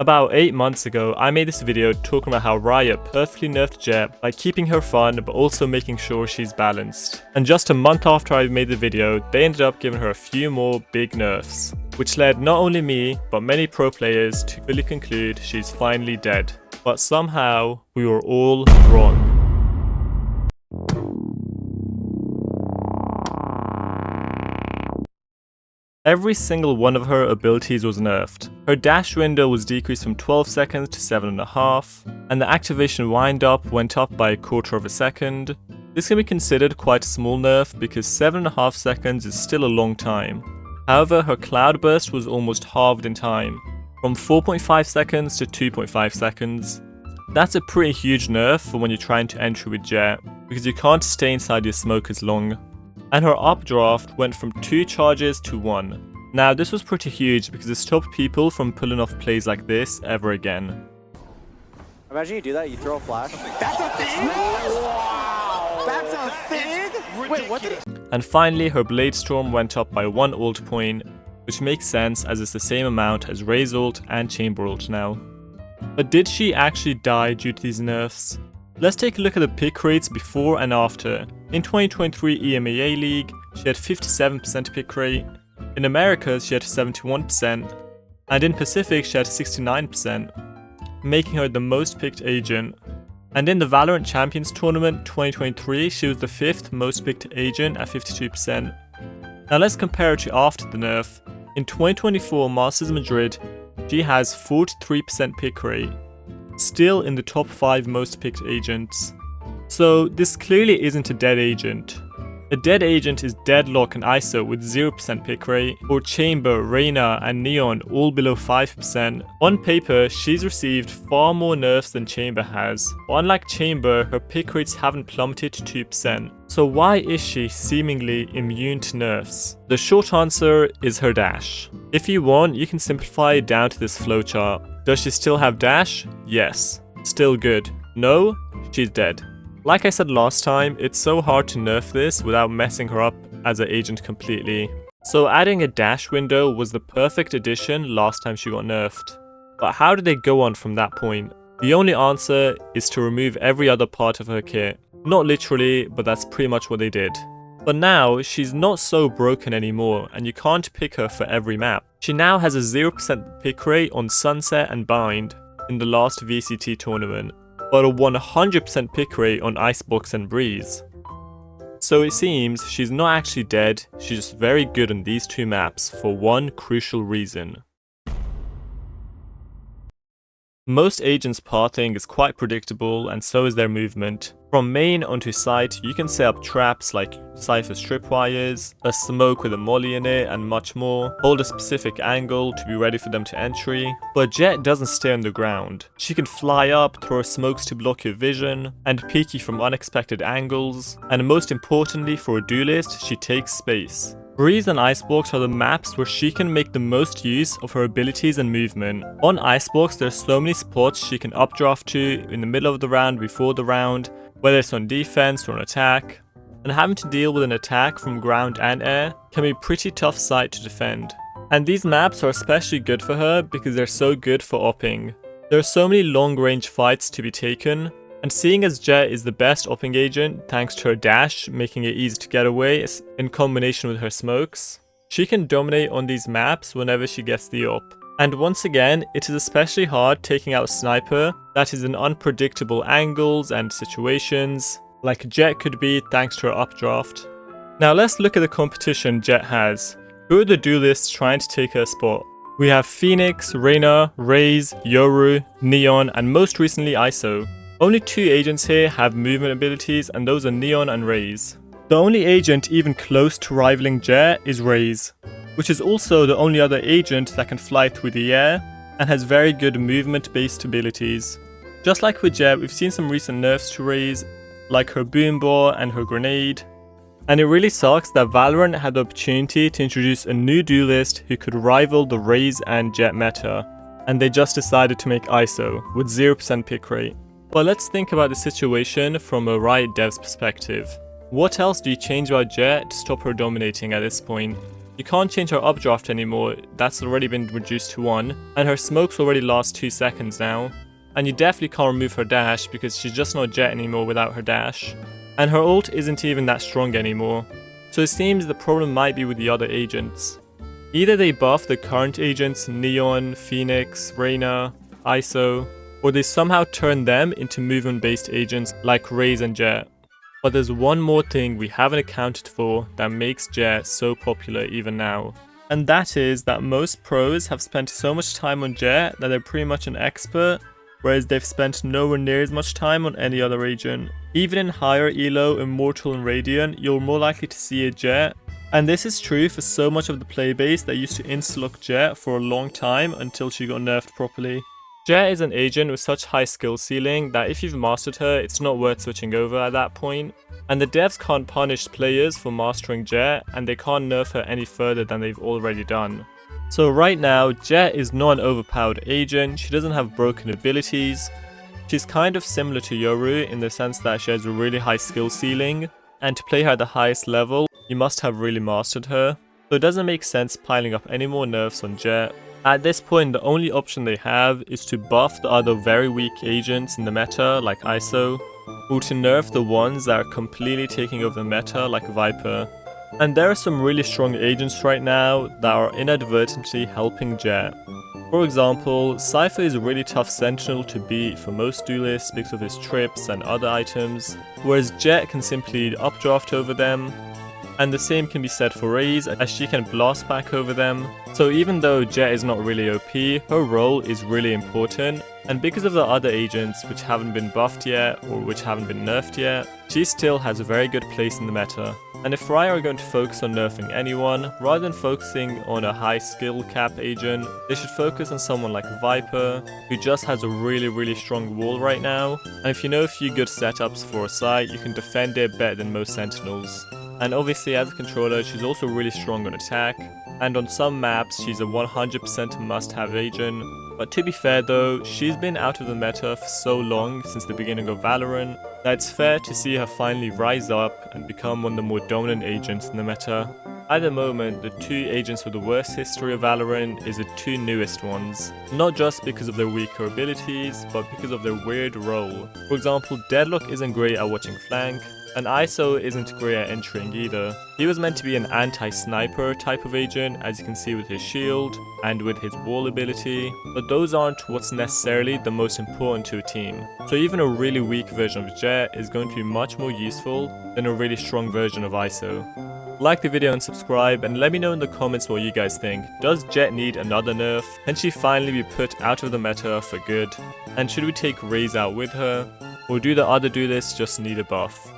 About 8 months ago, I made this video talking about how Riot perfectly nerfed Jett by keeping her fun but also making sure she's balanced. And just a month after I made the video, they ended up giving her a few more big nerfs, which led not only me, but many pro players to really conclude she's finally dead. But somehow, we were all wrong. Every single one of her abilities was nerfed. Her dash window was decreased from 12 seconds to 7.5, and the activation wind up went up by 1/4 of a second. This can be considered quite a small nerf because 7.5 seconds is still a long time. However, her cloud burst was almost halved in time, from 4.5 seconds to 2.5 seconds. That's a pretty huge nerf for when you're trying to enter with Jett, because you can't stay inside your smoke as long. And her updraft went from 2 charges to 1. Now this was pretty huge because it stopped people from pulling off plays like this ever again. Imagine you do that, you throw a flash. That's a thing? Wow! That's a thing? Wait, what did it? And finally her Blade Storm went up by 1 ult point, which makes sense as it's the same amount as Raze ult and Chamber ult now. But did she actually die due to these nerfs? Let's take a look at the pick rates before and after. In 2023 EMEA League, she had 57% pick rate, in Americas she had 71%, and in Pacific she had 69%, making her the most picked agent. And in the Valorant Champions Tournament 2023, she was the 5th most picked agent at 52%. Now let's compare it to after the nerf. In 2024 Masters Madrid, she has 43% pick rate, still in the top 5 most picked agents. So this clearly isn't a dead agent. A dead agent is Deadlock and ISO with 0% pick rate, or Chamber, Reyna and Neon all below 5%. On paper, she's received far more nerfs than Chamber has, but unlike Chamber, her pick rates haven't plummeted to 2%. So why is she seemingly immune to nerfs? The short answer is her dash. If you want, you can simplify it down to this flowchart. Does she still have dash? Yes. Still good. No? She's dead. Like I said last time, it's so hard to nerf this without messing her up as an agent completely. So adding a dash window was the perfect addition last time she got nerfed. But how did they go on from that point? The only answer is to remove every other part of her kit. Not literally, but that's pretty much what they did. But now, she's not so broken anymore, and you can't pick her for every map. She now has a 0% pick rate on Sunset and Bind in the last VCT tournament, but a 100% pick rate on Icebox and Breeze. So it seems she's not actually dead, she's just very good on these 2 maps for one crucial reason. Most agents' pathing is quite predictable, and so is their movement. From main onto site, you can set up traps like Cypher Stripwires, a smoke with a molly in it, and much more. Hold a specific angle to be ready for them to entry. But Jett doesn't stay on the ground. She can fly up, throw smokes to block your vision, and peek you from unexpected angles. And most importantly for a duelist, she takes space. Breeze and Icebox are the maps where she can make the most use of her abilities and movement. On Icebox, there's so many spots she can updraft to in the middle of the round, before the round, whether it's on defense or on attack. And having to deal with an attack from ground and air can be a pretty tough sight to defend. And these maps are especially good for her because they're so good for opping. There are so many long range fights to be taken, and seeing as Jett is the best opping agent thanks to her dash, making it easy to get away in combination with her smokes, she can dominate on these maps whenever she gets the op. And once again, it is especially hard taking out a sniper that is in unpredictable angles and situations, like Jett could be thanks to her updraft. Now let's look at the competition Jett has. Who are the duelists trying to take her spot? We have Phoenix, Reyna, Raze, Yoru, Neon, and most recently ISO. Only 2 agents here have movement abilities, and those are Neon and Raze. The only agent even close to rivaling Jett is Raze, which is also the only other agent that can fly through the air and has very good movement based abilities. Just like with Jett, we've seen some recent nerfs to Raze, like her boom ball and her grenade. And it really sucks that Valorant had the opportunity to introduce a new duelist who could rival the Raze and Jett meta, and they just decided to make ISO with 0% pick rate. But let's think about the situation from a Riot dev's perspective. What else do you change about Jett to stop her dominating at this point? You You can't change her updraft anymore, that's already been reduced to 1, and her smokes already last 2 seconds now. And you definitely can't remove her dash because she's just not Jett anymore without her dash. And her ult isn't even that strong anymore. So it seems the problem might be with the other agents. Either they buff the current agents Neon, Phoenix, Reyna, ISO, or they somehow turn them into movement based agents like Raze and Jett. But there's one more thing we haven't accounted for that makes Jett so popular even now. And that is that most pros have spent so much time on Jett that they're pretty much an expert, whereas they've spent nowhere near as much time on any other agent. Even in higher elo, Immortal and Radiant, you're more likely to see a Jett. And this is true for so much of the playbase that used to insta-lock Jett for a long time until she got nerfed properly. Jett is an agent with such high skill ceiling that if you've mastered her, it's not worth switching over at that point. And the devs can't punish players for mastering Jett, and they can't nerf her any further than they've already done. So right now, Jett is not an overpowered agent, she doesn't have broken abilities. She's kind of similar to Yoru in the sense that she has a really high skill ceiling, and to play her at the highest level, you must have really mastered her. So it doesn't make sense piling up any more nerfs on Jett. At this point, the only option they have is to buff the other very weak agents in the meta like ISO, or to nerf the ones that are completely taking over the meta like Viper. And there are some really strong agents right now that are inadvertently helping Jett. For example, Cypher is a really tough sentinel to beat for most duelists because of his trips and other items, whereas Jett can simply updraft over them. And the same can be said for Raze, as she can blast back over them. So even though Jett is not really OP, her role is really important, and because of the other agents which haven't been buffed yet or which haven't been nerfed yet, she still has a very good place in the meta. And if Riot are going to focus on nerfing anyone, rather than focusing on a high skill cap agent, they should focus on someone like Viper, who just has a really strong wall right now, and if you know a few good setups for a site, you can defend it better than most sentinels. And obviously as a controller, she's also really strong on attack, and on some maps she's a 100% must-have agent. But to be fair though, she's been out of the meta for so long since the beginning of Valorant, that it's fair to see her finally rise up and become one of the more dominant agents in the meta. At the moment, the two agents with the worst history of Valorant is the two newest ones, not just because of their weaker abilities, but because of their weird role. For example, Deadlock isn't great at watching flank, and ISO isn't great at entering either. He was meant to be an anti-sniper type of agent, as you can see with his shield and with his wall ability, but those aren't what's necessarily the most important to a team. So even a really weak version of Jett is going to be much more useful than a really strong version of ISO. Like the video and subscribe, and let me know in the comments what you guys think. Does Jett need another nerf? Can she finally be put out of the meta for good? And should we take Raze out with her? Or do the other duelists just need a buff?